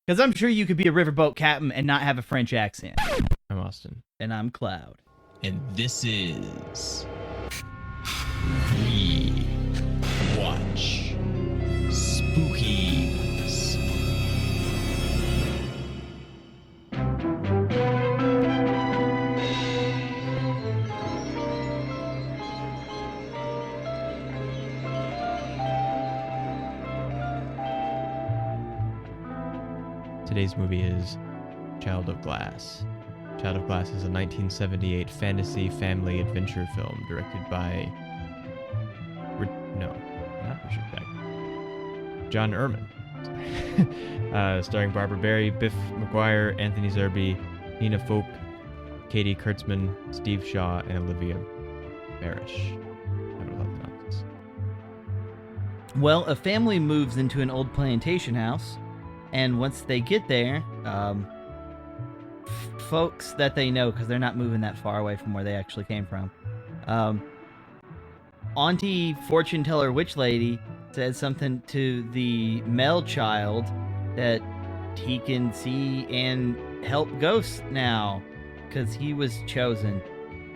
Because I'm sure you could be a riverboat captain and not have a French accent. I'm Austin. And I'm Cloud. And this is We Watch Spookies. Today's movie is Child of Glass. Child of Glass is a 1978 fantasy family adventure film directed by... not Richard Beck. John Erman. Starring Barbara Barry, Biff McGuire, Anthony Zerbe, Nina Folk, Katie Kurtzman, Steve Shaw, and Olivia Barish. I don't know how to pronounce this. Well, a family moves into an old plantation house, and once they get there, folks that they know, because they're not moving that far away from where they actually came from, Auntie Fortune Teller Witch Lady said something to the male child that he can see and help ghosts now, because he was chosen.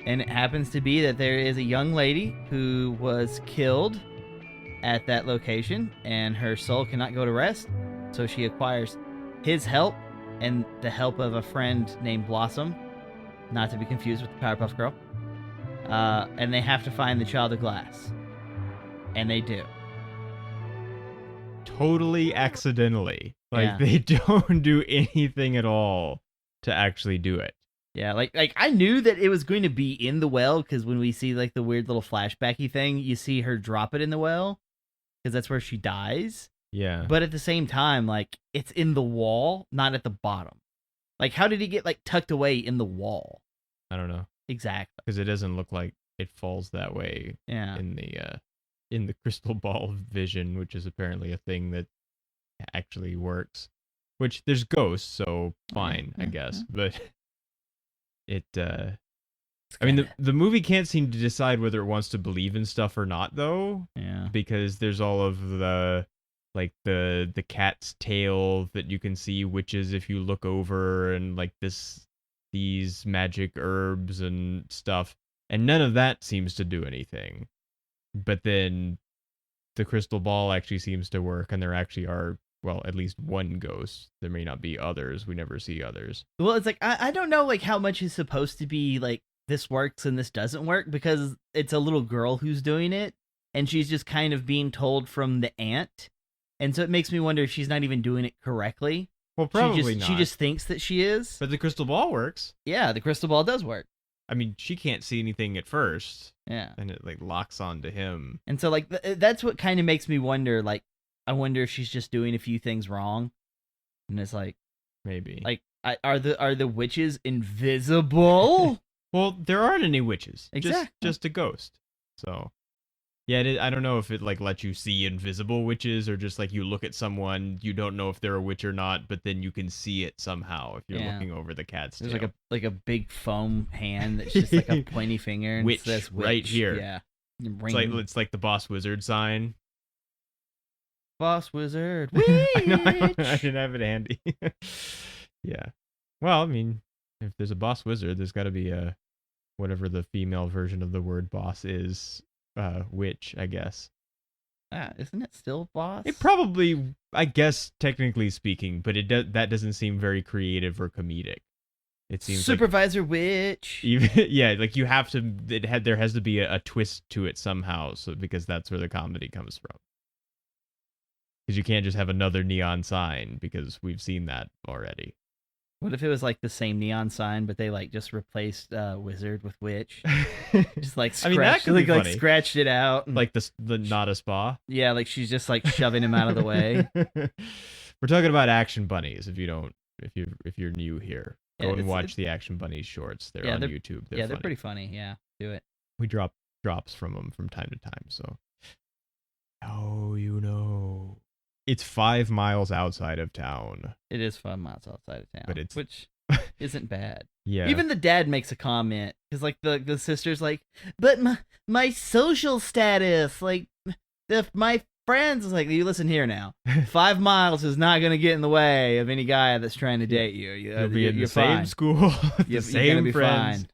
And it happens to be that there is a young lady who was killed at that location, and her soul cannot go to rest, so she acquires his help and the help of a friend named Blossom, not to be confused with the Powerpuff Girl. And they have to find the Child of Glass. And they do. Totally accidentally. Like, Yeah. they don't do anything at all to actually do it. Yeah, like I knew that it was going to be in the well, because when we see like the weird little flashbacky thing, you see her drop it in the well, because that's where she dies. Yeah. But at the same time, like, it's in the wall, not at the bottom. Like, how did he get like tucked away in the wall? I don't know. Exactly. Because it doesn't look like it falls that way Yeah. in the crystal ball vision, which is apparently a thing that actually works. Which there's ghosts, so fine, I guess. But it I mean, the movie can't seem to decide whether it wants to believe in stuff or not, though. Yeah. Because there's all of the the cat's tail that you can see witches if you look over, and like these magic herbs and stuff, and none of that seems to do anything. But then the crystal ball actually seems to work, and there actually are, well, at least one ghost. There may not be others. We never see others. Well, it's like I don't know like how much is supposed to be like this works and this doesn't work, because it's a little girl who's doing it, and she's just kind of being told from the aunt. And so it makes me wonder if she's not even doing it correctly. Well, probably not. not. She just thinks that she is. But the crystal ball works. Yeah, the crystal ball does work. I mean, she can't see anything at first. Yeah. And it like locks onto him. And so like that's what kind of makes me wonder, like, I wonder if she's just doing a few things wrong. And it's like, maybe. Like, are the witches invisible? Well, there aren't any witches. Exactly. Just a ghost. So, yeah, I don't know if it like lets you see invisible witches, or just like you look at someone, you don't know if they're a witch or not, but then you can see it somehow if you're looking over the cat's tail. There's like a big foam hand that's just like a pointy finger and witch, it says witch right here. Yeah. It's like the Boss Wizard sign. Boss Wizard. Witch! I know, I didn't have it handy. Yeah. Well, I mean, if there's a Boss Wizard, there's got to be a whatever the female version of the word boss is. Witch, I guess. Isn't it still boss? It probably, I guess, technically speaking, but that doesn't seem very creative or comedic. It seems Supervisor Witch. Even, yeah, like you have to. There has to be a twist to it somehow, so because that's where the comedy comes from. Because you can't just have another neon sign, because we've seen that already. What if it was like the same neon sign, but they like just replaced wizard with witch? Just like scratched, I mean, that could be like funny. scratched it out. And, Like the not a spa. yeah, like she's just like shoving him out of the way. We're talking about Action Bunnies. If you're new here, go and watch the Action Bunnies shorts. They're on YouTube. They're they're pretty funny. Yeah, do it. We drop drops from them from time to time. So, oh, you know. It's 5 miles outside of town. It is 5 miles outside of town, But it's which isn't bad. Yeah. Even the dad makes a comment, because like the sister's like, but my social status, like my friends. It's like, you listen here now. 5 miles is not going to get in the way of any guy that's trying to date you. You'll be in the you're same fine. school, with the You're gonna same be friends. fine.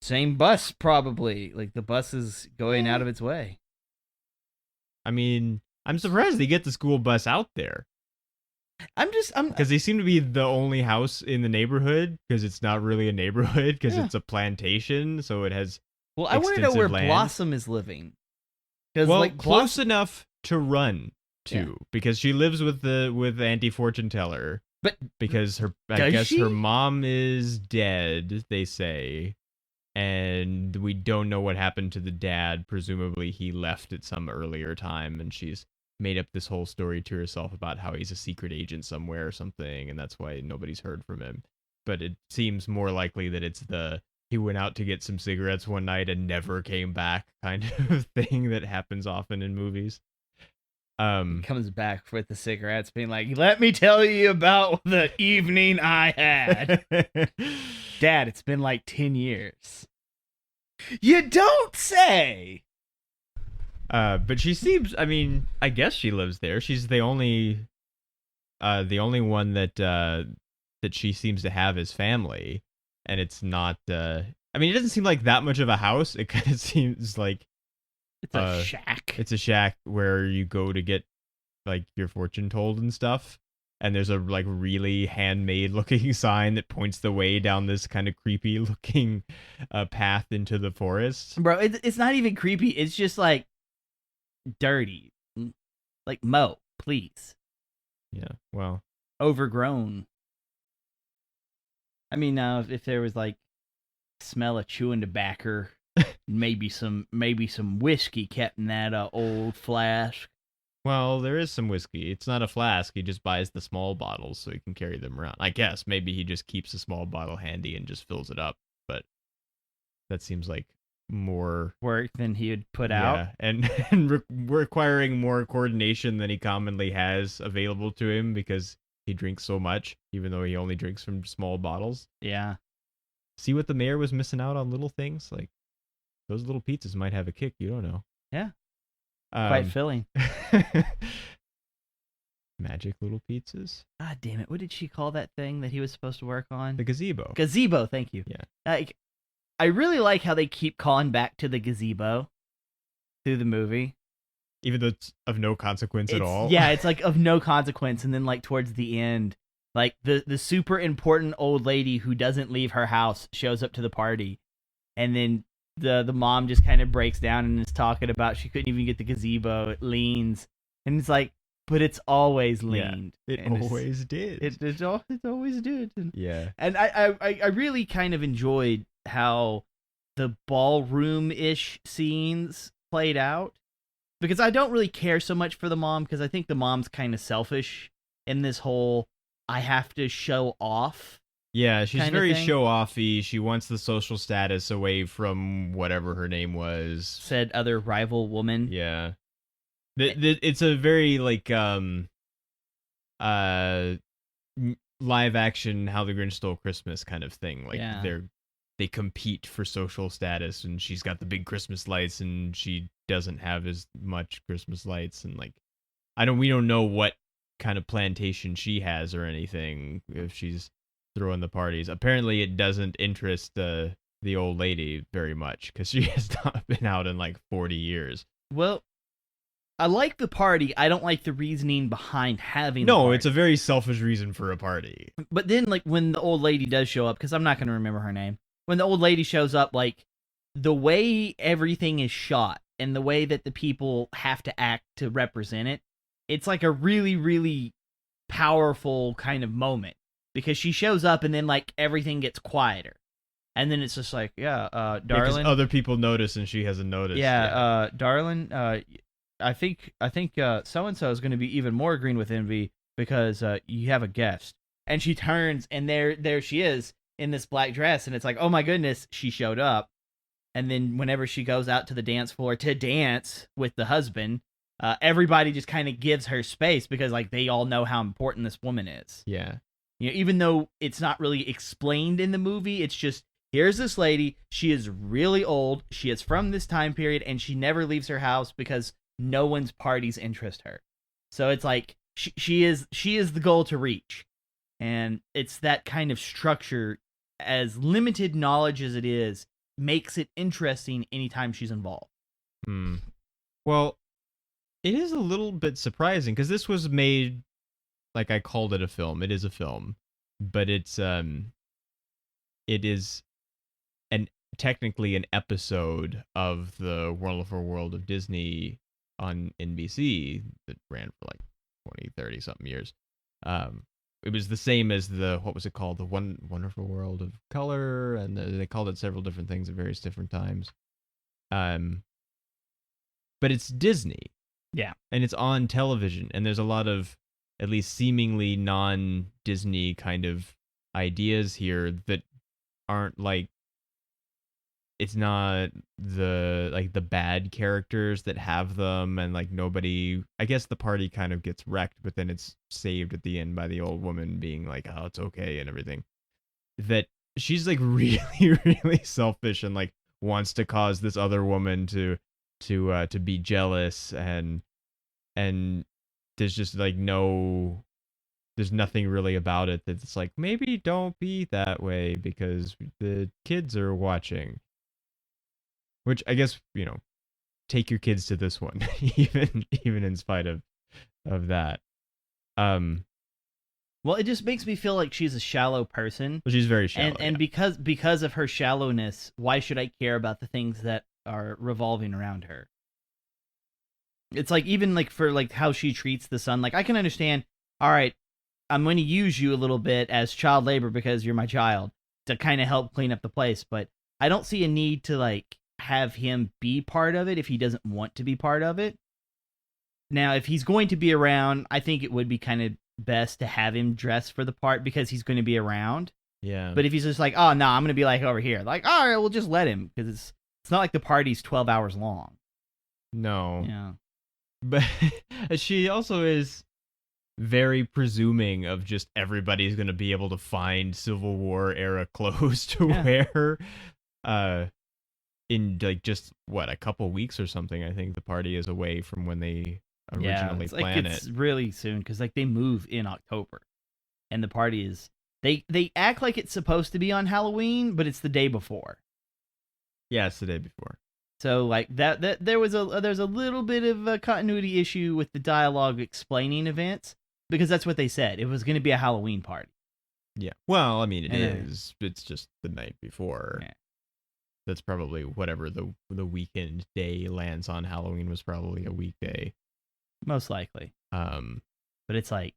Same bus, probably. Like, the bus is going out of its way. I mean, I'm surprised they get the school bus out there. Because they seem to be the only house in the neighborhood, because it's not really a neighborhood, because it's a plantation, so it has Well, I want to know where land. Blossom is living. Well, like, close enough to run to, Yeah. because she lives with Auntie Fortune Teller. But because I does guess she? her mom is dead, they say, and we don't know what happened to the dad. Presumably, he left at some earlier time, and she's made up this whole story to herself about how he's a secret agent somewhere or something, and that's why nobody's heard from him. But it seems more likely that it's he went out to get some cigarettes one night and never came back kind of thing that happens often in movies. Comes back with the cigarettes, being like, let me tell you about the evening I had. Dad, it's been like 10 years. You don't say! But she seems, I mean, I guess she lives there. She's the only one that she seems to have as family. And it's not, I mean, it doesn't seem like that much of a house. It kind of seems like It's a shack. It's a shack where you go to get like your fortune told and stuff. And there's a like really handmade looking sign that points the way down this kind of creepy looking path into the forest. Bro, it's not even creepy. It's just like dirty. Like, Mo, please. Yeah, well. Overgrown. I mean, now if there was like smell of chewing tobacco, maybe some whiskey kept in that old flask. Well, there is some whiskey. It's not a flask. He just buys the small bottles so he can carry them around. I guess maybe he just keeps a small bottle handy and just fills it up. But that seems like more work than he would put out. And requiring more coordination than he commonly has available to him because he drinks so much, even though he only drinks from small bottles. Yeah. See what the mayor was missing out on little things? Like, those little pizzas might have a kick. You don't know. Yeah. Quite filling. Magic little pizzas. God damn it. What did she call that thing that he was supposed to work on? The gazebo. Gazebo, thank you. Yeah. Like, I really like how they keep calling back to the gazebo through the movie. Even though it's of no consequence at all. Yeah, it's like of no consequence. And then like towards the end, like the super important old lady who doesn't leave her house shows up to the party. And then the mom just kind of breaks down and is talking about she couldn't even get the gazebo. It leans. And it's like, but it's always leaned. Yeah, it always did. It always did. Yeah. And I really kind of enjoyed how the ballroom-ish scenes played out. Because I don't really care so much for the mom, because I think the mom's kind of selfish in this whole I have to show off. Yeah, she's very show-offy. She wants the social status away from whatever her name was. Said other rival woman. Yeah. It's a very, like, live action How the Grinch Stole Christmas kind of thing. Like, they compete for social status, and she's got the big Christmas lights, and she doesn't have as much Christmas lights, and, like, we don't know what kind of plantation she has or anything if she's throwing the parties. Apparently it doesn't interest the old lady very much because she has not been out in like 40 years. Well, I like the party. I don't like the reasoning behind having the party. No, it's a very selfish reason for a party. But then, like, when the old lady does show up, because I'm not going to remember her name, when the old lady shows up, like, the way everything is shot and the way that the people have to act to represent it, it's like a really, really powerful kind of moment. Because she shows up and then, like, everything gets quieter. And then it's just like, darling. Because other people notice and she hasn't noticed. Yeah, darling, I think so-and-so is going to be even more green with envy because you have a guest. And she turns, and there she is in this black dress, and it's like, oh my goodness, she showed up. And then whenever she goes out to the dance floor to dance with the husband, everybody just kind of gives her space because, like, they all know how important this woman is. Yeah. You know, even though it's not really explained in the movie, it's just, here's this lady, she is really old, she is from this time period, and she never leaves her house because no one's parties interest her. So it's like she is the goal to reach. And it's that kind of structure, as limited knowledge as it is, makes it interesting anytime she's involved. Well, it is a little bit surprising because this was made, like I called it a film. It is a film, but it is technically an episode of the Wonderful World of Disney on NBC that ran for like 20, 30 something years. It was the same as what was it called? The Wonderful World of Color, and they called it several different things at various different times. But it's Disney. Yeah. And it's on television, and there's a lot of at least seemingly non-Disney kind of ideas here that aren't like, it's not the bad characters that have them, and like nobody, I guess the party kind of gets wrecked, but then it's saved at the end by the old woman being like, oh, it's okay and everything. That she's like really, really selfish and like wants to cause this other woman to be jealous, and there's just like there's nothing really about it that's like, maybe don't be that way because the kids are watching. Which I guess, take your kids to this one, even in spite of that. Well, it just makes me feel like she's a shallow person. Well, she's very shallow. And because of her shallowness, why should I care about the things that are revolving around her? It's like, even like for like how she treats the son, like I can understand, all right, I'm going to use you a little bit as child labor because you're my child to kind of help clean up the place, but I don't see a need to like have him be part of it if he doesn't want to be part of it. Now, if he's going to be around, I think it would be kind of best to have him dress for the part because he's going to be around. Yeah. But if he's just like, oh no, I'm going to be like over here, like, all right, we'll just let him, because it's not like the party's 12 hours long. No. Yeah. But she also is very presuming of just everybody's going to be able to find Civil War era clothes to wear. In like just a couple weeks or something. I think the party is away from when they originally planned it. It's really soon because like they move in October, and the party is they act like it's supposed to be on Halloween, but it's the day before. Yeah, it's the day before. So like that there's a little bit of a continuity issue with the dialogue explaining events, because that's what they said. It was going to be a Halloween party. Yeah. Well, I mean, it is. It's just the night before. Yeah. That's probably whatever the weekend day lands on Halloween was probably a weekday. Most likely. But it's like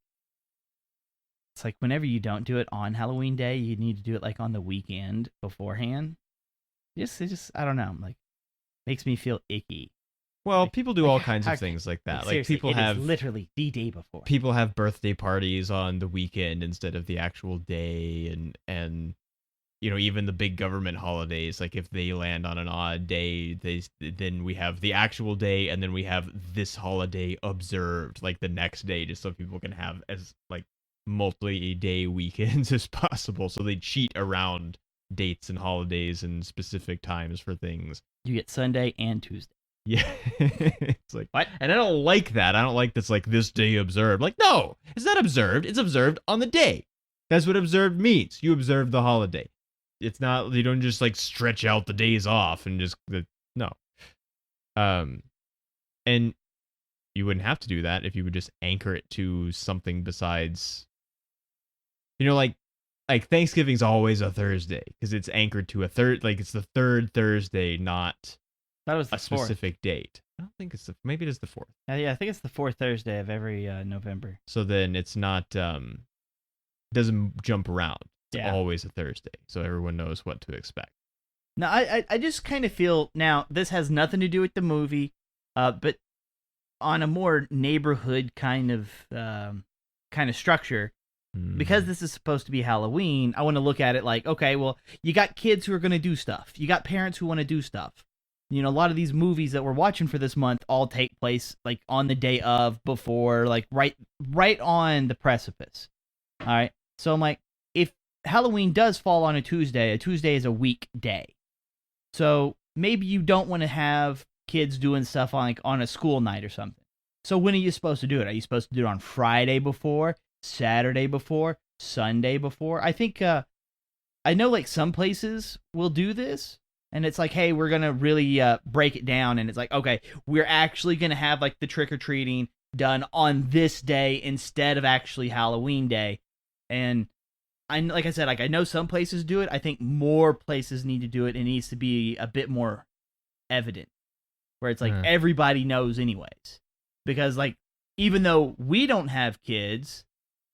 whenever you don't do it on Halloween day, you need to do it like on the weekend beforehand. It just I don't know, like makes me feel icky. Well, people do all kinds of things like that. Like people have literally the day before. People have birthday parties on the weekend instead of the actual day, and even the big government holidays, like if they land on an odd day, then we have the actual day, and then we have this holiday observed like the next day, just so people can have as like multi-day weekends as possible. So they cheat around dates and holidays and specific times for things. You get Sunday and Tuesday. Yeah. It's like, what? And I don't like that. I don't like this, like, this day observed. Like, no, it's not observed. It's observed on the day. That's what observed means. You observe the holiday. It's not, you don't just like stretch out the days off and just, no. And you wouldn't have to do that if you would just anchor it to something besides, like Thanksgiving's always a Thursday because it's anchored to it's the third Thursday, not that was a specific date. I don't think maybe it is the fourth. Yeah, I think it's the fourth Thursday of every November. So then it's not, doesn't jump around. It's always a Thursday, so everyone knows what to expect. Now, I just kind of feel, now, this has nothing to do with the movie, but on a more neighborhood kind of structure, because this is supposed to be Halloween, I want to look at it like, okay, well, you got kids who are going to do stuff. You got parents who want to do stuff. A lot of these movies that we're watching for this month all take place like on the day of, before, like right on the precipice. All right. So I'm like, if Halloween does fall on a Tuesday is a weekday. So maybe you don't want to have kids doing stuff on a school night or something. So when are you supposed to do it? Are you supposed to do it on Friday before, Saturday before, Sunday before? I think I know like some places will do this, and it's like, hey, we're gonna really break it down, and it's like, okay, we're actually gonna have like the trick or treating done on this day instead of actually Halloween Day. And like I said, like I know some places do it. I think more places need to do it. It needs to be a bit more evident, where it's like everybody knows anyways. Because like even though we don't have kids,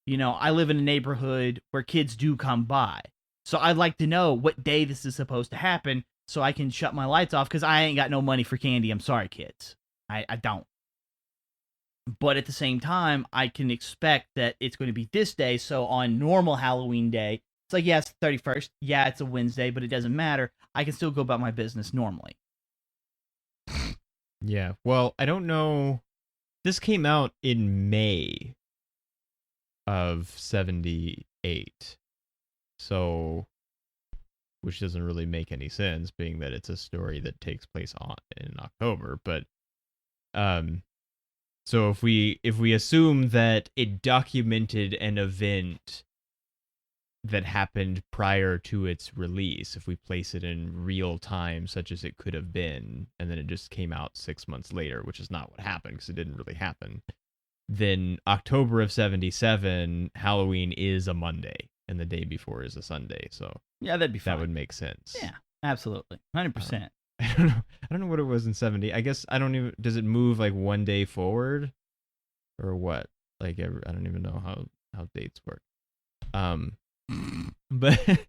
I live in a neighborhood where kids do come by. So I'd like to know what day this is supposed to happen so I can shut my lights off, because I ain't got no money for candy. I'm sorry, kids. I don't. But at the same time, I can expect that it's going to be this day. So on normal Halloween day, it's like, yeah, it's the 31st. Yeah, it's a Wednesday, but it doesn't matter. I can still go about my business normally. Yeah. Well, I don't know. This came out in May of 78. So, which doesn't really make any sense, being that it's a story that takes place in October. But, so if we assume that it documented an event that happened prior to its release, if we place it in real time, such as it could have been, and then it just came out 6 months later, which is not what happened because it didn't really happen, then October of 77, Halloween is a Monday, and the day before is a Sunday. So yeah, that'd be fine. That would make sense. Yeah, absolutely, 100%. I don't know what it was in 70. I guess I don't even. Does it move like one day forward, or what? Like I don't even know how dates work. But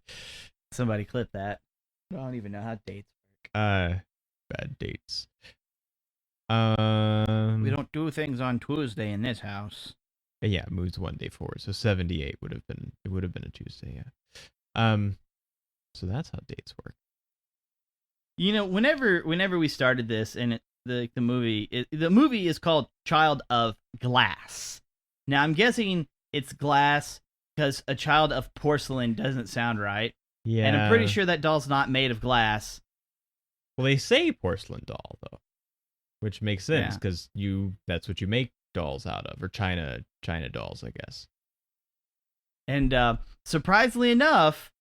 somebody clip that. I don't even know how dates work. Bad dates. We don't do things on Tuesday in this house. Yeah, it moves one day forward. So 78 would have been a Tuesday. Yeah. So that's how dates work. Whenever we started this, and the movie is called Child of Glass. Now I'm guessing it's glass because a child of porcelain doesn't sound right. Yeah. And I'm pretty sure that doll's not made of glass. Well, they say porcelain doll though, which makes sense because that's what you make dolls out of, or China dolls, I guess. And surprisingly enough,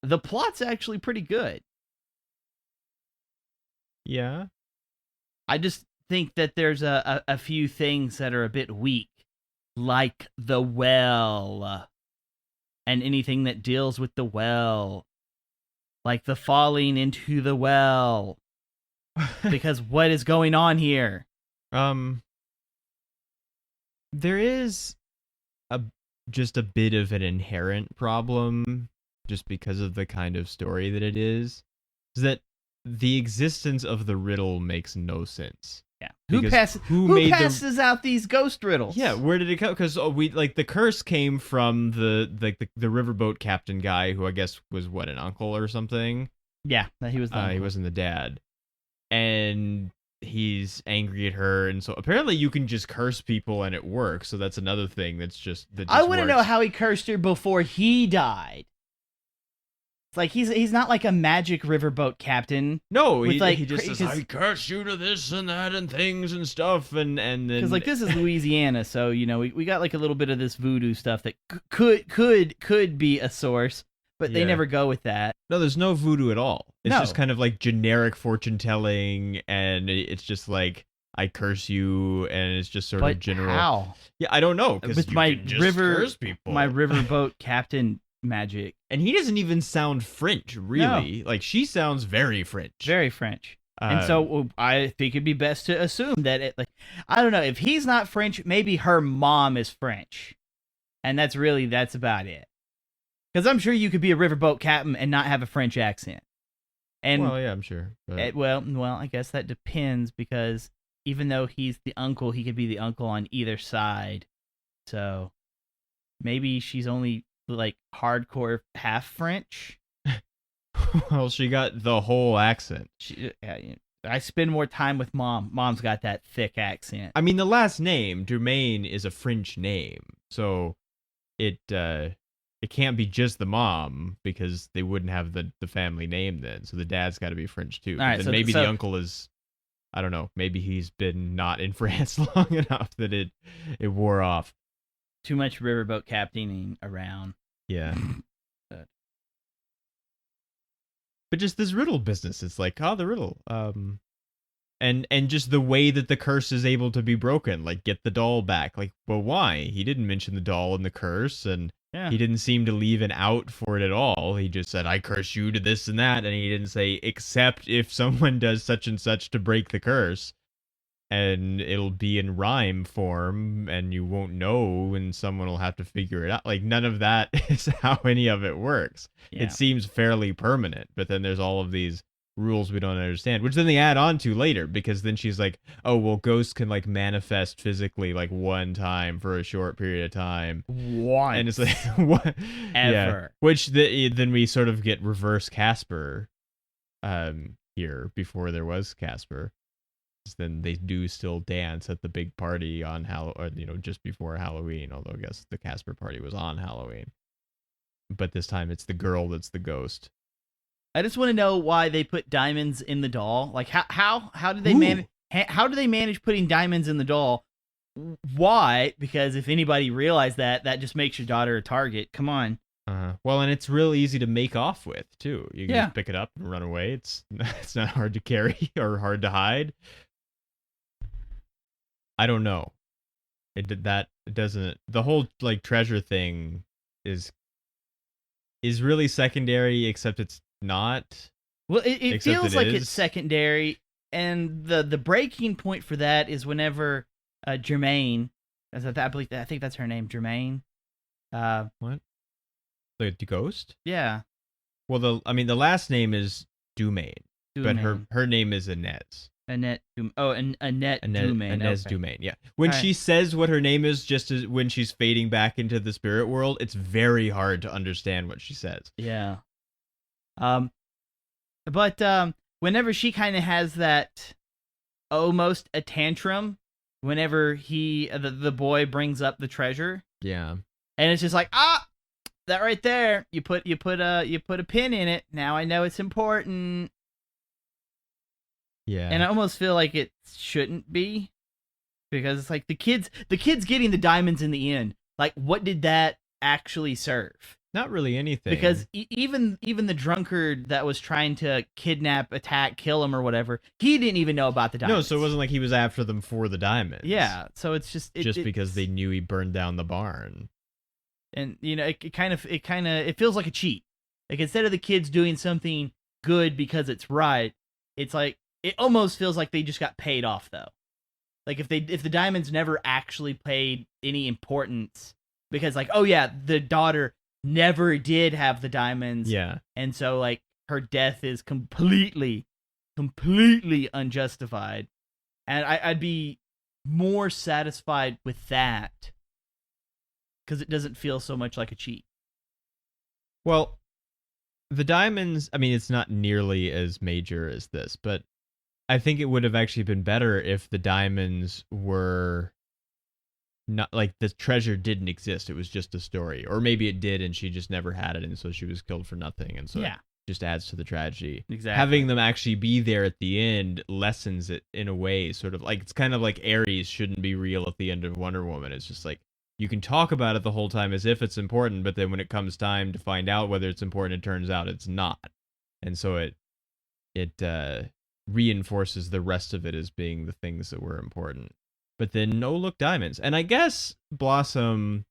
the plot's actually pretty good. Yeah. I just think that there's a few things that are a bit weak, like the well, and anything that deals with the well, like the falling into the well. Because what is going on here? There is just a bit of an inherent problem, just because of the kind of story that it is that the existence of the riddle makes no sense. Yeah. Who passes out these ghost riddles? Yeah, where did it come? Because the curse came from the riverboat captain guy, who I guess was an uncle or something. Yeah, he was the uncle. He wasn't the dad. And he's angry at her, and so apparently you can just curse people and it works. So that's another thing that just I want to know how he cursed her before he died. It's like he's not like a magic riverboat captain. No, he just says, I curse you to this and that and things and stuff, and then because like this is Louisiana, so we got like a little bit of this voodoo stuff that could be a source, but they never go with that. No, there's no voodoo at all. It's just kind of like generic fortune telling, and it's just like I curse you, and it's just sort of general. How? Yeah, I don't know, because with my curse people. My riverboat captain magic. And he doesn't even sound French, really. No. Like, she sounds very French. Very French. And so I think it'd be best to assume that I don't know, if he's not French, maybe her mom is French. And that's about it. Because I'm sure you could be a riverboat captain and not have a French accent. And well, yeah, I'm sure. But... well, I guess that depends, because even though he's the uncle, he could be the uncle on either side. So maybe she's only like hardcore half French. Well, she got the whole accent. I spend more time with mom. Mom's got that thick accent. I mean, the last name Germain is a French name, so it can't be just the mom, because they wouldn't have the family name then. So the dad's got to be French too. All right, then maybe the uncle is I don't know. Maybe he's been not in France long enough that it wore off. Too much riverboat captaining around. Yeah. But just this riddle business, it's like, the riddle. And just the way that the curse is able to be broken, like get the doll back. Like, well, why? He didn't mention the doll in the curse, and Yeah. he didn't seem to leave an out for it at all. He just said, I curse you to this and that, and he didn't say, except if someone does such and such to break the curse. And it'll be in rhyme form, and you won't know, and someone will have to figure it out. Like, none of that is how any of it works. Yeah. It seems fairly permanent, but then there's all of these rules we don't understand, which then they add on to later, because then she's like, oh, well, ghosts can, like, manifest physically, like, one time for a short period of time. Once. And it's like, what? Ever. Yeah. Which then we sort of get reverse Casper here before there was Casper. Then they do still dance at the big party on just before Halloween, although I guess the Casper party was on Halloween. But this time it's the girl that's the ghost. I just want to know why they put diamonds in the doll. Like how do they manage? How do they manage putting diamonds in the doll? Why? Because if anybody realized that just makes your daughter a target. Come on. Well, and it's real easy to make off with too. You can just pick it up and run away. It's not hard to carry or hard to hide. I don't know. It doesn't. The whole like treasure thing is really secondary, except it's not. Well, it feels like it's is. secondary, and the breaking point for that is whenever Jermaine, I think that's her name, Jermaine. What? The ghost? Yeah. Well, the last name is Dumaine, but her name is Inez. Annette Dumaine. Inez okay. Dumaine, yeah. When she says what her name is, just as when she's fading back into the spirit world, it's very hard to understand what she says. Yeah. But whenever she kind of has that almost a tantrum, whenever the boy brings up the treasure. Yeah. And it's just like, that right there. You put a pin in it. Now I know it's important. Yeah. And I almost feel like it shouldn't be, because it's like the kids getting the diamonds in the end. Like, what did that actually serve? Not really anything. Because even the drunkard that was trying to kidnap, attack, kill him or whatever, he didn't even know about the diamonds. No, so it wasn't like he was after them for the diamonds. Yeah, so it's just because they knew he burned down the barn. And it feels like a cheat. Like, instead of the kids doing something good because it's right, it's like it almost feels like they just got paid off though. Like if the diamonds never actually played any importance, because like, oh yeah, the daughter never did have the diamonds. Yeah. And so like her death is completely unjustified. And I'd be more satisfied with that, because it doesn't feel so much like a cheat. Well, the diamonds, I mean, it's not nearly as major as this, but I think it would have actually been better if the diamonds were not, like, the treasure didn't exist. It was just a story. Or maybe it did and she just never had it, and so she was killed for nothing. And so it just adds to the tragedy. Exactly. Having them actually be there at the end lessens it in a way, sort of like, it's kind of like Ares shouldn't be real at the end of Wonder Woman. It's just like, you can talk about it the whole time as if it's important, but then when it comes time to find out whether it's important, it turns out it's not. And so it reinforces the rest of it as being the things that were important. But then no look diamonds. And I guess Blossom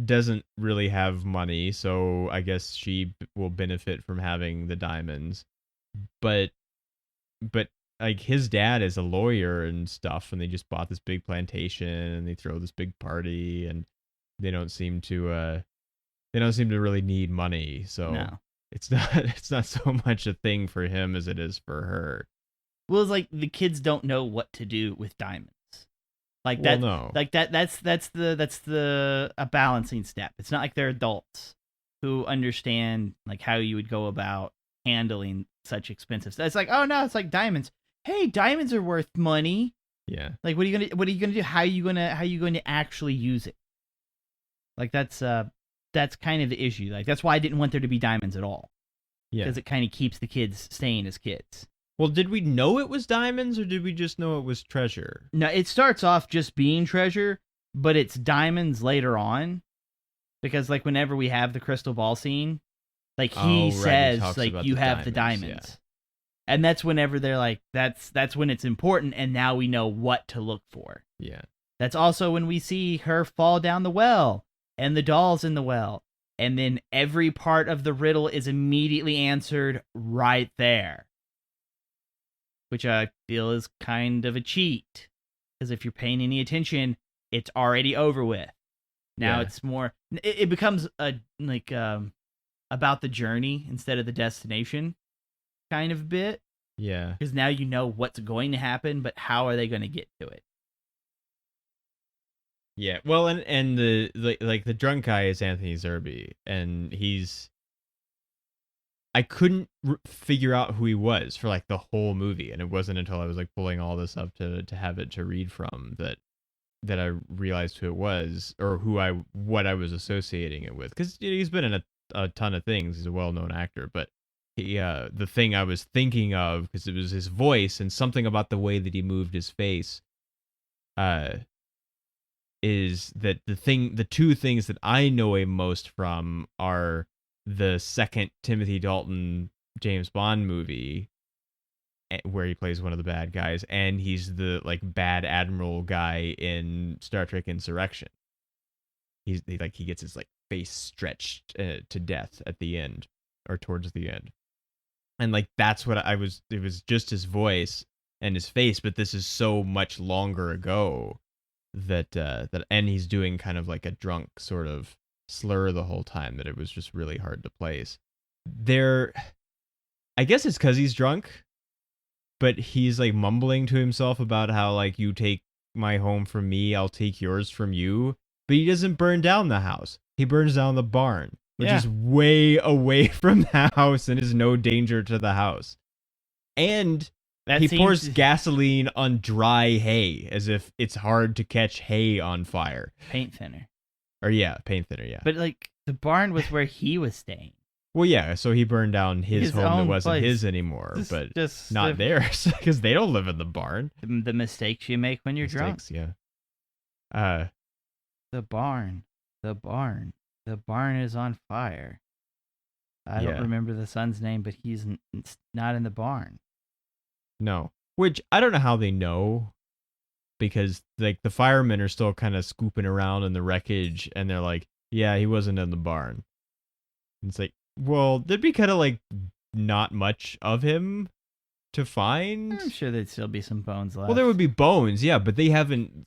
doesn't really have money, so I guess she will benefit from having the diamonds. But like, his dad is a lawyer and stuff, and they just bought this big plantation and they throw this big party, and they don't seem to really need money. So No. it's not so much a thing for him as it is for her. Well, it's like the kids don't know what to do with diamonds. Like that, well, no. like that's a balancing step. It's not like they're adults who understand like how you would go about handling such expensive stuff. It's like, oh no, it's like diamonds. Hey, diamonds are worth money. Yeah. Like, what are you gonna do? How are you going to actually use it? Like, that's kind of the issue. Like, that's why I didn't want there to be diamonds at all. Yeah. Because it kind of keeps the kids staying as kids. Well, did we know it was diamonds or did we just know it was treasure? No, it starts off just being treasure, but it's diamonds later on. Because like whenever we have the crystal ball scene, like he says talks like about you the have the diamonds, diamonds. And that's whenever they're like that's when it's important, and now we know what to look for. Yeah. That's also when we see her fall down the well and the doll's in the well. And then every part of the riddle is immediately answered right there. Which I feel is kind of a cheat. Because if you're paying any attention, it's already over with. Now Yeah. it's more, it becomes about the journey instead of the destination kind of bit. Yeah. Because now you know what's going to happen, but how are they going to get to it? Yeah. Well, and the drunk guy is Anthony Zerbe, and I couldn't figure out who he was for like the whole movie, and it wasn't until I was like pulling all this up to have it to read from that I realized who it was, or what I was associating it with, because he's been in a ton of things. He's a well-known actor, but he the thing I was thinking of, because it was his voice and something about the way that he moved his face, is that the two things that I know him most from are the second Timothy Dalton James Bond movie, where he plays one of the bad guys, and he's the like bad admiral guy in Star Trek Insurrection. He gets his like face stretched to death at the end, or towards the end, and like that's what I was. It was just his voice and his face, but this is so much longer ago that and he's doing kind of like a drunk sort of slur the whole time, that it was just really hard to place. I guess it's because he's drunk, but he's like mumbling to himself about how like, you take my home from me, I'll take yours from you. But he doesn't burn down the house. He burns down the barn, which is way away from the house and is no danger to the house. And he pours gasoline on dry hay, as if it's hard to catch hay on fire. Paint thinner. Paint thinner, yeah. But like the barn was where he was staying. Well, yeah, so he burned down his home that wasn't place. His anymore, but just not theirs, because they don't live in the barn. The mistakes you make when you're drunk. Yeah. The barn is on fire. I don't remember the son's name, but he's not in the barn. No, which I don't know how they know, because like the firemen are still kind of scooping around in the wreckage, and they're like, yeah, he wasn't in the barn. And it's like, well, there'd be kind of like not much of him to find. I'm sure there'd still be some bones left. Well, there would be bones, yeah, but they haven't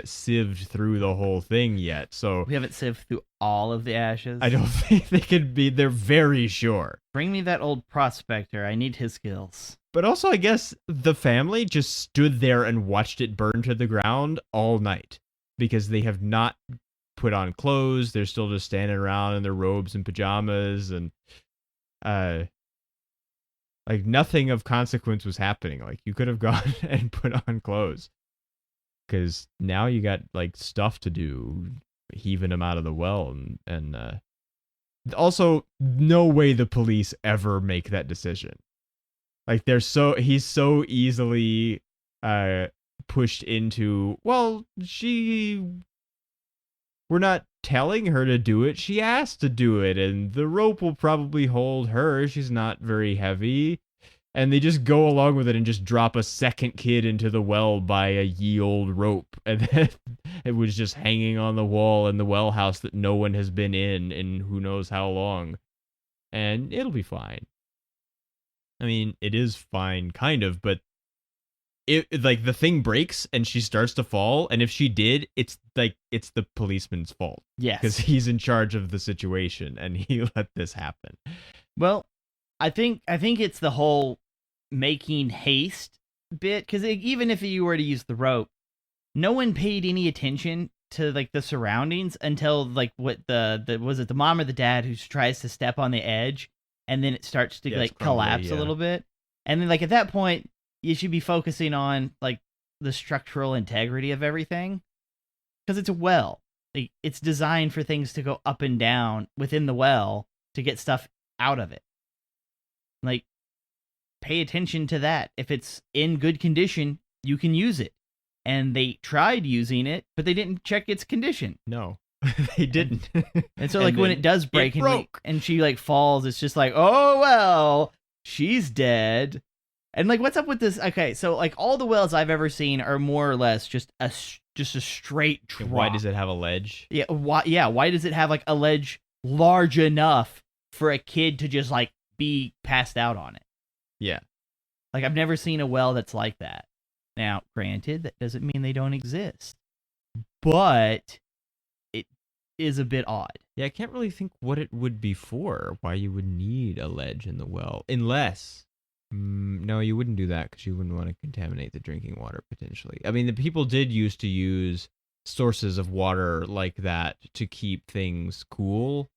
sieved through the whole thing yet. So we haven't sieved through all of the ashes. I don't think they could be. They're very sure. Bring me that old prospector. I need his skills. But also, I guess the family just stood there and watched it burn to the ground all night, because they have not put on clothes. They're still just standing around in their robes and pajamas, and like nothing of consequence was happening. Like you could have gone and put on clothes, because now you got like stuff to do, heaving them out of the well, and also no way the police ever make that decision. Like he's so easily pushed into, well, we're not telling her to do it. She asked to do it, and the rope will probably hold her. She's not very heavy. And they just go along with it and just drop a second kid into the well by a ye old rope. And then it was just hanging on the wall in the well house that no one has been in who knows how long. And it'll be fine. I mean, it is fine, kind of, but it like the thing breaks and she starts to fall, and if she did, it's the policeman's fault. Yes, because he's in charge of the situation and he let this happen. Well, I think it's the whole making haste bit, because even if you were to use the rope, no one paid any attention to like the surroundings until like what the was it the mom or the dad who tries to step on the edge, and then it starts to like collapse a little bit, and then like at that point you should be focusing on like the structural integrity of everything, because it's a well. Like, it's designed for things to go up and down within the well to get stuff out of it. Like, pay attention to that. If it's in good condition, you can use it. And they tried using it, but they didn't check its condition. No, they didn't. And so, like, when it does break it broke. and she, like, falls, it's just like, oh, well, she's dead. And, like, what's up with this? Okay, so, like, all the wells I've ever seen are more or less just a straight drop. Why does it have a ledge? Yeah, why does it have, like, a ledge large enough for a kid to just, like, be passed out on it? Yeah. Like, I've never seen a well that's like that. Now, granted, that doesn't mean they don't exist, but it is a bit odd. Yeah, I can't really think what it would be for, why you would need a ledge in the well, unless... no, you wouldn't do that because you wouldn't want to contaminate the drinking water, potentially. I mean, the people did used to use sources of water like that to keep things cool.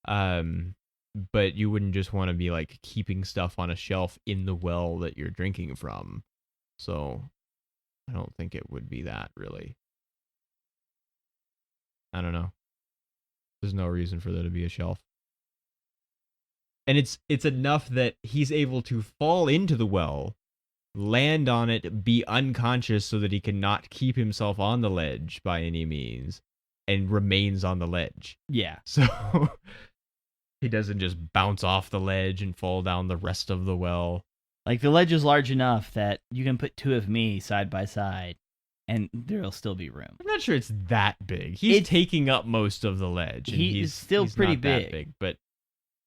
But you wouldn't just want to be, like, keeping stuff on a shelf in the well that you're drinking from. So, I don't think it would be that, really. I don't know. There's no reason for there to be a shelf. And it's enough that he's able to fall into the well, land on it, be unconscious so that he cannot keep himself on the ledge by any means, and remains on the ledge. Yeah. So he doesn't just bounce off the ledge and fall down the rest of the well. Like, the ledge is large enough that you can put two of me side by side, and there'll still be room. I'm not sure it's that big. He's taking up most of the ledge. And he's still pretty not that big. But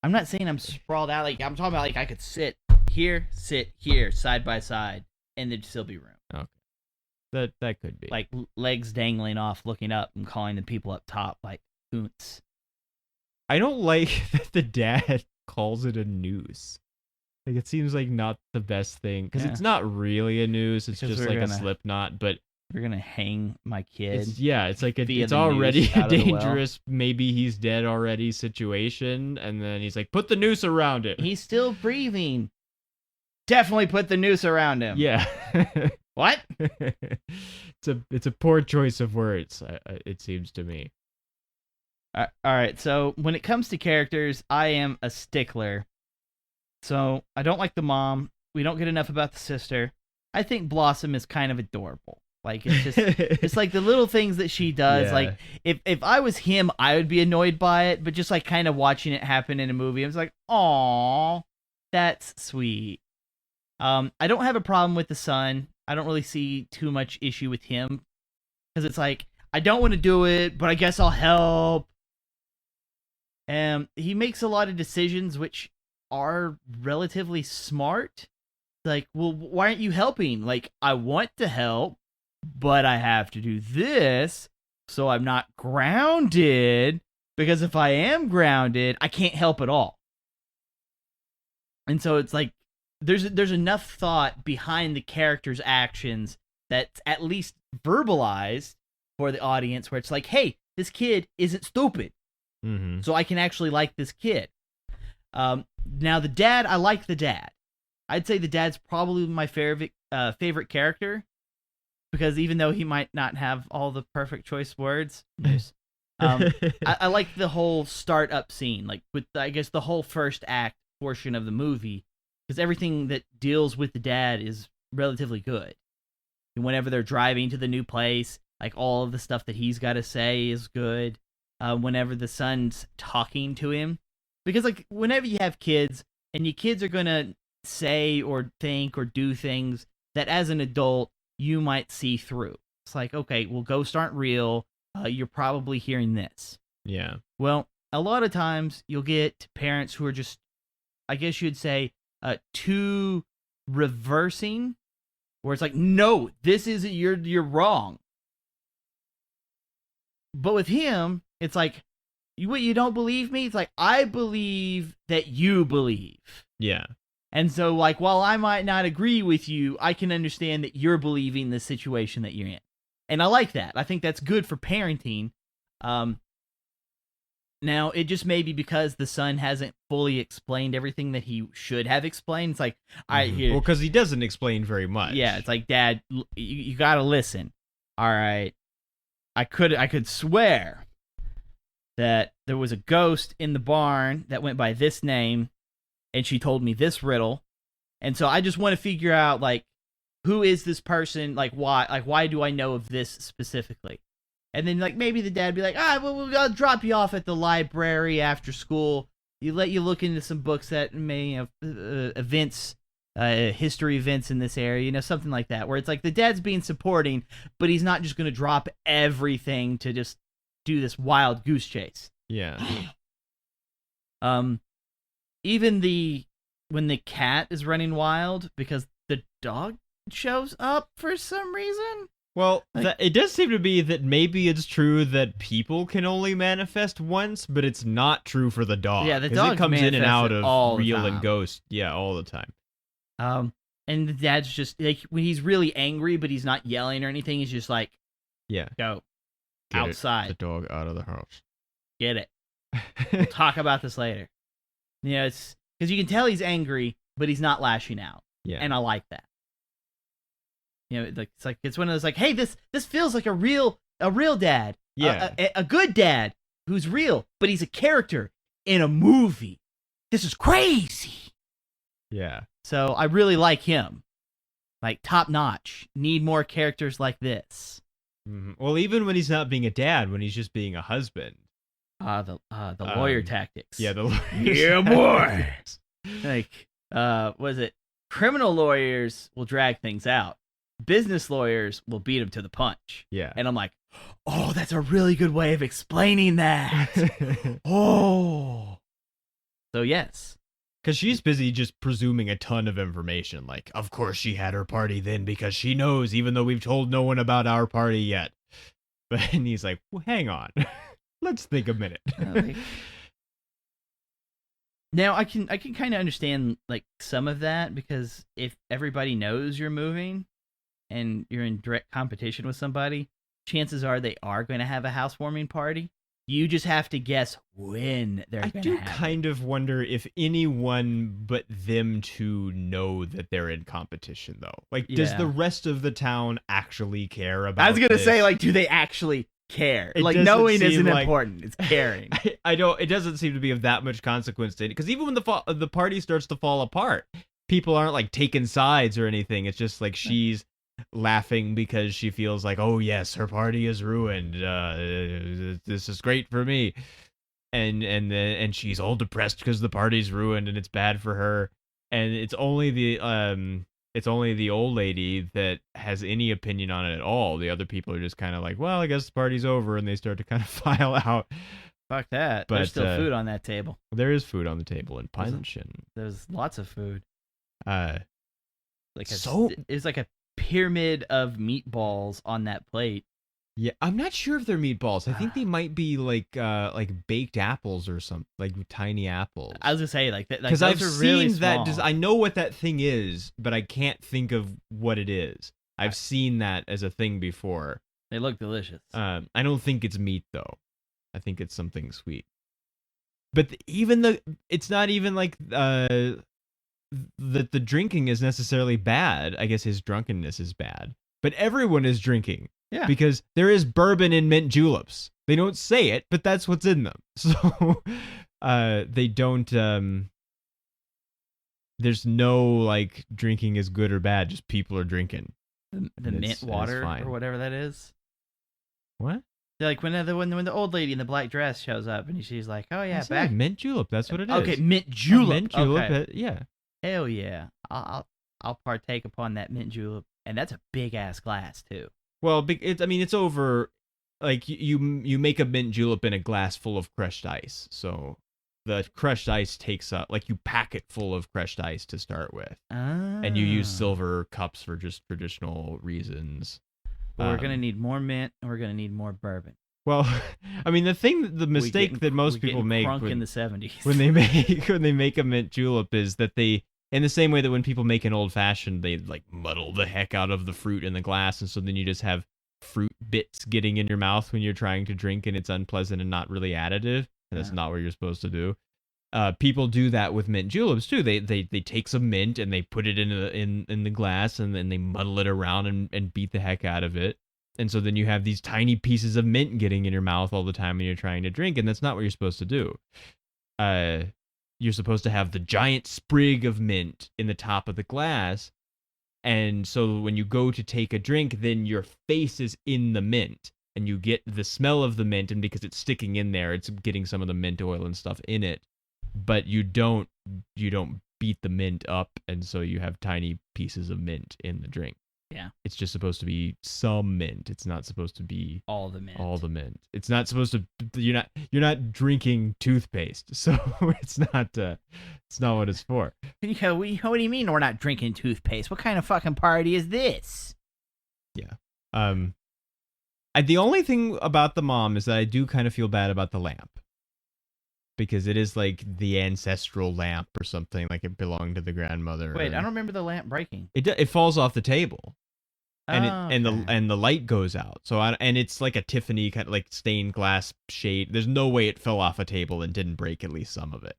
I'm not saying I'm sprawled out. Like, I'm talking about, like, I could sit here, side by side, and there'd still be room. Okay. That could be. Like, legs dangling off, looking up, and calling the people up top, like, oonts. I don't like that the dad calls it a noose. Like, it seems like not the best thing, because it's not really a noose. It's just like a slip knot, but... We're going to hang my kid. It's like it's already a dangerous, maybe he's dead already situation, and then he's like, put the noose around it. He's still breathing. Definitely put the noose around him. Yeah. What? It's a poor choice of words, it seems to me. All right, so when it comes to characters, I am a stickler. So I don't like the mom. We don't get enough about the sister. I think Blossom is kind of adorable. Like, it's just, it's like the little things that she does. Yeah. Like, if I was him, I would be annoyed by it. But just like kind of watching it happen in a movie, I was like, "Aw, that's sweet." I don't have a problem with the son. I don't really see too much issue with him because it's like, I don't want to do it, but I guess I'll help. And he makes a lot of decisions which are relatively smart. Like, well, why aren't you helping? Like, I want to help, but I have to do this so I'm not grounded, because if I am grounded, I can't help at all. And so it's like, there's enough thought behind the character's actions that's at least verbalized for the audience, where it's like, hey, this kid isn't stupid. Mm-hmm. So I can actually like this kid. Now, the dad, I like the dad. I'd say the dad's probably my favorite character, because even though he might not have all the perfect choice words, I like the whole start-up scene, like with, I guess, the whole first act portion of the movie, because everything that deals with the dad is relatively good. And whenever they're driving to the new place, like, all of the stuff that he's got to say is good. Whenever the son's talking to him, because, like, whenever you have kids, and your kids are gonna say or think or do things that as an adult you might see through. It's like, okay, well, ghosts aren't real. You're probably hearing this. Yeah. Well, a lot of times you'll get parents who are just, I guess you'd say, too reversing, where it's like, no, this isn't, you're wrong. But with him, it's like, you don't believe me? It's like, I believe that you believe. Yeah. And so, like, while I might not agree with you, I can understand that you're believing the situation that you're in. And I like that. I think that's good for parenting. Now, it just may be because the son hasn't fully explained everything that he should have explained. It's like, all right, here. Well, because he doesn't explain very much. Yeah, it's like, Dad, you got to listen. All right. I could swear that there was a ghost in the barn that went by this name, and she told me this riddle, And so I just want to figure out, like, who is this person? Like, why do I know of this specifically? And then, like, maybe the dad be like, well, I'll drop you off at the library after school. Let you look into some books that may have events, history events in this area, something like that, where it's like the dad's being supporting, but he's not just going to drop everything to just do this wild goose chase. Yeah. Even when the cat is running wild because the dog shows up for some reason. Well, it does seem to be that maybe it's true that people can only manifest once, but it's not true for the dog. Yeah, the 'cause dog it comes in and out of all the real and time. ghost. Yeah, all the time. And the dad's just like, when he's really angry, but he's not yelling or anything. He's just like, Yeah. go Get outside, the dog out of the house. get it. We'll talk about this later. It's because you can tell he's angry, but he's not lashing out. Yeah. And I like that. It's one of those, like, hey, this feels like a real dad. Yeah. A good dad who's real, but he's a character in a movie. This is crazy. Yeah. So I really like him. Like, top notch. Need more characters like this. Mm-hmm. Well, even when he's not being a dad, when he's just being a husband. The lawyer tactics. Yeah, the lawyer. Yeah, boy. Like, was it? Criminal lawyers will drag things out. Business lawyers will beat him to the punch. Yeah. And I'm like, oh, that's a really good way of explaining that. Oh. So, yes. Because she's busy just presuming a ton of information. Like, of course she had her party then because she knows, even though we've told no one about our party yet. But and he's like, well, hang on. Let's think a minute. Now, I can kind of understand, like, some of that, because if everybody knows you're moving and you're in direct competition with somebody, chances are they are going to have a housewarming party. You just have to guess when they're going to have it. I do kind of wonder if anyone but them two know that they're in competition, though. Like, does the rest of the town actually care about I was going to this? say, like, do they actually care? It Like, doesn't knowing seem isn't like- important. It's caring. I don't. It doesn't seem to be of that much consequence to it. Because even when the party starts to fall apart, people aren't, like, taking sides or anything. It's just, like, she's laughing because she feels like, oh yes, her party is ruined. This is great for me, and she's all depressed because the party's ruined and it's bad for her. And it's only the old lady that has any opinion on it at all. The other people are just kind of like, well, I guess the party's over, and they start to kind of file out. Fuck that. But, There's still food on that table. There is food on the table and punch and There's lots of food. like It's like a pyramid of meatballs on that plate. yeah, I'm not sure if they're meatballs. I think they might be like baked apples or something, like tiny apples. I was gonna say, like, Because those I've are seen really that. small. I know what that thing is, but I can't think of what it is. I've seen that as a thing before. They look delicious. I don't think it's meat though. I think it's something sweet. But it's not even like that the drinking is necessarily bad. I guess his drunkenness is bad. But everyone is drinking. Yeah. Because there is bourbon in mint juleps. They don't say it, but that's what's in them. So they don't there's no like drinking is good or bad, just people are drinking. The mint water fine. or whatever that is. What? They're like when the old lady in the black dress shows up and she's like, oh yeah, I said back. mint julep, that's what it is. Okay, mint julep. Mint julep, Okay. yeah. Hell yeah, I'll partake upon that mint julep, and that's a big ass glass too. Well, it's over. Like you make a mint julep in a glass full of crushed ice. So the crushed ice takes up, like you pack it full of crushed ice to start with, and you use silver cups for just traditional reasons. But we're gonna need more mint, and we're gonna need more bourbon. Well, I mean the mistake that most people make in the 70s when they make a mint julep is that they, in the same way that when people make an old fashioned, they like muddle the heck out of the fruit in the glass, and so then you just have fruit bits getting in your mouth when you're trying to drink, and it's unpleasant and not really additive, and that's not what you're supposed to do. People do that with mint juleps too. They take some mint and they put it in the glass, and then they muddle it around and beat the heck out of it. And so then you have these tiny pieces of mint getting in your mouth all the time when you're trying to drink, and that's not what you're supposed to do. you're supposed to have the giant sprig of mint in the top of the glass. And so when you go to take a drink, then your face is in the mint and you get the smell of the mint. And because it's sticking in there, it's getting some of the mint oil and stuff in it. But you don't beat the mint up. And so you have tiny pieces of mint in the drink. Yeah. It's just supposed to be some mint. It's not supposed to be all the mint. All the mint. It's not supposed to. You're not drinking toothpaste, so it's not what it's for. What do you mean we're not drinking toothpaste? What kind of fucking party is this? Yeah. The only thing about the mom is that I do kind of feel bad about the lamp, because it is like the ancestral lamp or something, like it belonged to the grandmother. Wait, I don't remember the lamp breaking. It falls off the table. And okay. the light goes out. So and it's like a Tiffany kind of like stained glass shade. There's no way it fell off a table and didn't break at least some of it.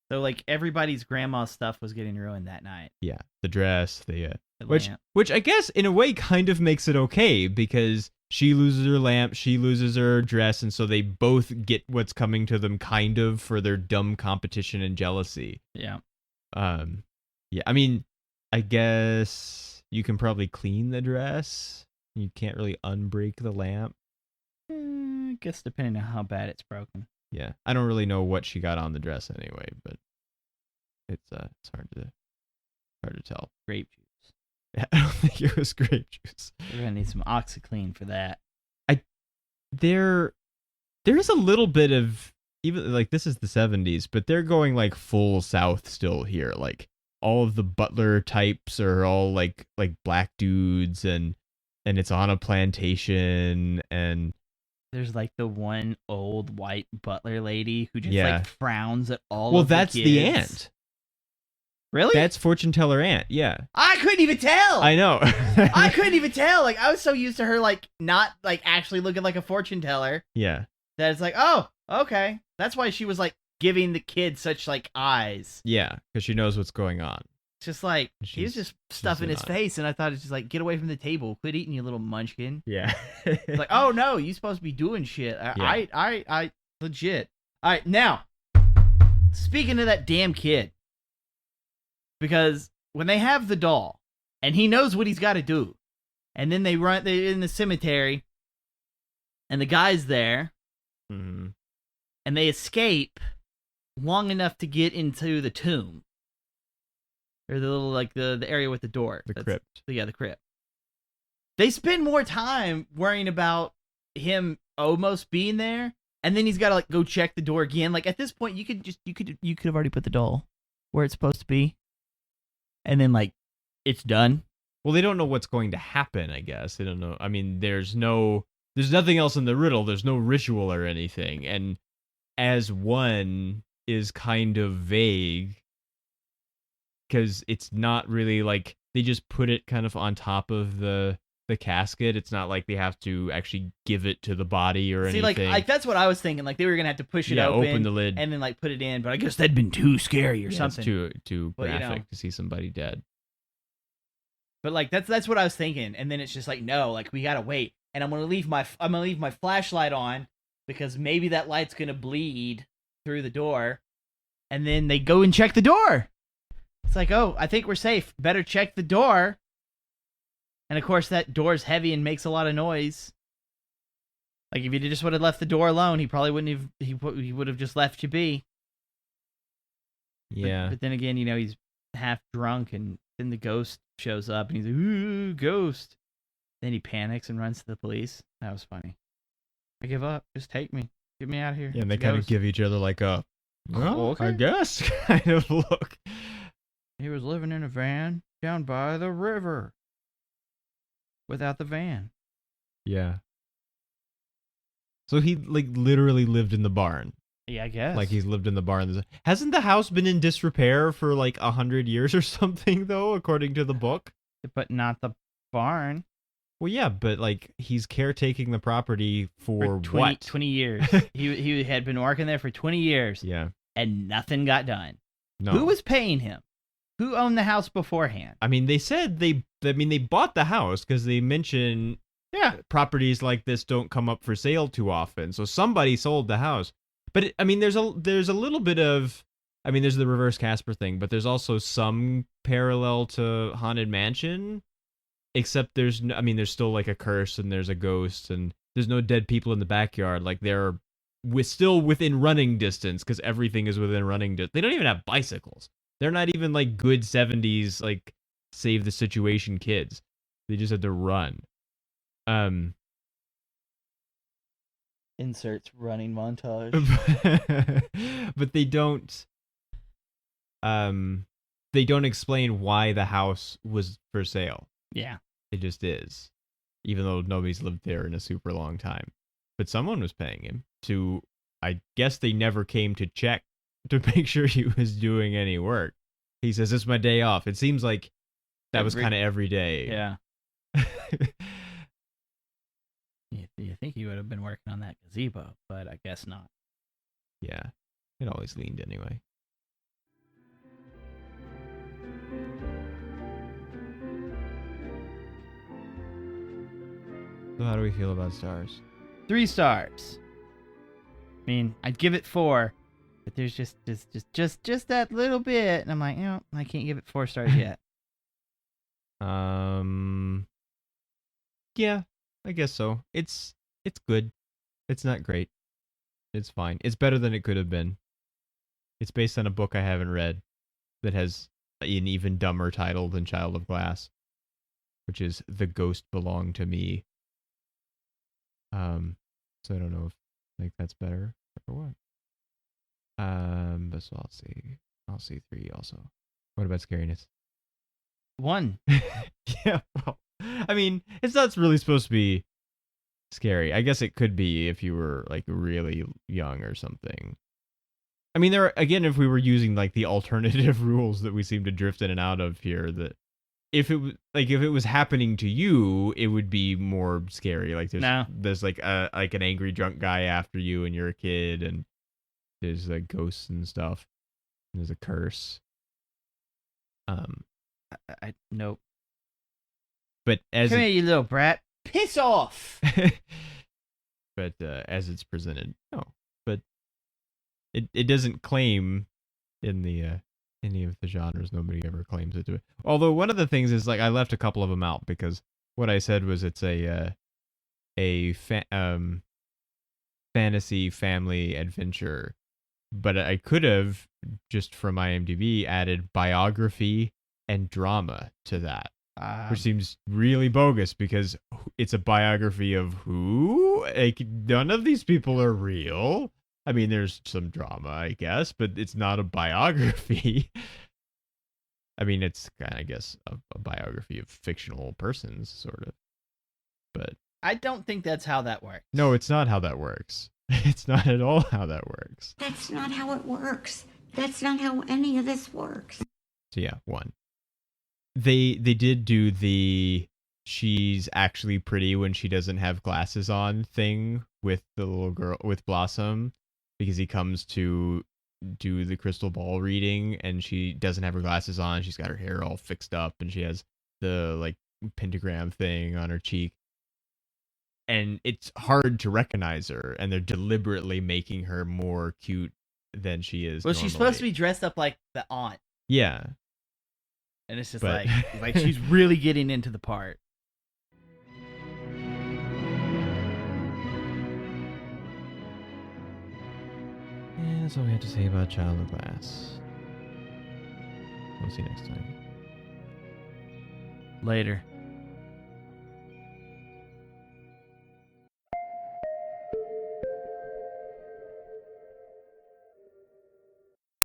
So like everybody's grandma's stuff was getting ruined that night. Yeah, the dress, The lamp. which I guess in a way kind of makes it okay, because she loses her lamp, she loses her dress, and so they both get what's coming to them kind of for their dumb competition and jealousy. Yeah. Yeah, I mean, I guess you can probably clean the dress. You can't really unbreak the lamp. I guess depending on how bad it's broken. Yeah, I don't really know what she got on the dress anyway, but it's hard to tell. Grape juice. Yeah, I don't think it was grape juice. We're gonna need some OxyClean for that. There is a little bit of, even like this is the 70s, but they're going like full south still here. Like all of the butler types are all like black dudes, and it's on a plantation, and there's like the one old white butler lady who just Yeah. like frowns at all well, of the that's kids. the aunt. Really? That's fortune teller aunt. Yeah, I couldn't even tell. I know. I couldn't even tell. Like I was so used to her like not like actually looking like a fortune teller Yeah, that it's like, oh, okay. That's why she was like giving the kid such like eyes. yeah, because she knows what's going on. It's just like he was She's- just stuffing in his on it. face, and I thought it's just like, get away from the table, quit eating, you little munchkin. Yeah. It's like, oh no, you supposed to be doing shit. Yeah. I legit. All right, now speaking of that damn kid, because when they have the doll, and he knows what he's got to do, and then they're in the cemetery, and the guy's there, Mhm. and they escape long enough to get into the tomb, or the little like the area with the door, The crypt. Yeah, the crypt. They spend more time worrying about him almost being there, and then he's got to like go check the door again. Like at this point, you could have already put the doll where it's supposed to be, and then like it's done. Well, they don't know what's going to happen, I guess. They don't know. I mean, there's nothing else in the riddle. There's no ritual or anything. And as one is kind of vague, because it's not really like they just put it kind of on top of the casket. It's not like they have to actually give it to the body or See, anything. like that's what I was thinking. Like they were gonna have to push it Yeah, open, open the lid. and then like put it in. But I guess that'd been too scary or Yeah, something. It's too Well, you graphic know. to see somebody dead. But like that's what I was thinking, and then it's just like no, like we gotta wait, and I'm gonna leave my flashlight on because maybe that light's gonna bleed through the door, and then they go and check the door. It's like, oh, I think we're safe. Better check the door. And of course, that door's heavy and makes a lot of noise. Like if you just would have left the door alone, he probably wouldn't have. He would have just left you be. Yeah. But then again, you know, he's half drunk, and then the ghost shows up, and he's like, "Ooh, ghost!" Then he panics and runs to the police. That was funny. I give up. Just take me. Get me out of here. Yeah, and they It's a kind of ghost. give each other like a, well, Okay. I guess kind of look. He was living in a van down by the river. Without the van. Yeah. So he like literally lived in the barn. Yeah, I guess. Like he's lived in the barn. Hasn't the house been in disrepair for like 100 years or something though, according to the book? But not the barn. Well, yeah, but like he's caretaking the property for 20, what? 20 years. he had been working there for 20 years. Yeah. And nothing got done. No. Who was paying him? Who owned the house beforehand? I mean, they said they bought the house because they mention properties like this don't come up for sale too often. So somebody sold the house. But I mean, there's a little bit of I mean, there's the reverse Casper thing, but there's also some parallel to Haunted Mansion, except there's no, I mean, there's still like a curse and there's a ghost and there's no dead people in the backyard. Like they're still within running distance because everything is within running distance. They don't even have bicycles. They're not even like good 70s like save the situation kids. They just had to run. Inserts running montage. But they don't explain why the house was for sale. Yeah. It just is, even though nobody's lived there in a super long time. But someone was paying him to, I guess they never came to check to make sure he was doing any work. He says, "It's my day off." It seems like that was kind of every day. Yeah. You think he would have been working on that gazebo, but I guess not. Yeah. It always leaned anyway. So how do we feel about stars? 3 stars. I mean, I'd give it 4, but there's just that little bit, and I'm like, I can't give it 4 stars yet. Yeah, I guess so. It's good. It's not great. It's fine. It's better than it could have been. It's based on a book I haven't read that has an even dumber title than Child of Glass, which is The Ghost Belonged to Me. So I don't know if like that's better or what. But so I'll see 3 also. What about scariness? 1. Yeah, well, I mean, it's not really supposed to be scary. I guess it could be if you were like really young or something. I mean, there are, again, if we were using like the alternative rules that we seem to drift in and out of here, that if it was happening to you, it would be more scary. Like there's like an angry drunk guy after you, and you're a kid, and there's like ghosts and stuff. And there's a curse. I nope. But as Come here, you little brat. Piss off. But as it's presented, no. But it doesn't claim in the any of the genres. Nobody ever claims it to it. Although one of the things is like I left a couple of them out because what I said was it's fantasy family adventure, but I could have just from IMDb added biography and drama to that. Which seems really bogus because it's a biography of who? Like, none of these people are real. I mean, there's some drama, I guess, but it's not a biography. I mean, it's kind of, I guess, a biography of fictional persons, sort of. But I don't think that's how that works. no, it's not how that works. It's not at all how that works. That's not how it works. That's not how any of this works. So yeah, 1. They did do the she's actually pretty when she doesn't have glasses on thing with the little girl with Blossom, because he comes to do the crystal ball reading and she doesn't have her glasses on. She's got her hair all fixed up and she has the like pentagram thing on her cheek. And it's hard to recognize her, and they're deliberately making her more cute than she is. Well, normally. she's supposed to be dressed up like the aunt. Yeah. And it's just But- like she's really getting into the part. Yeah, that's all we have to say about Child of Glass. We'll see you next time. Later.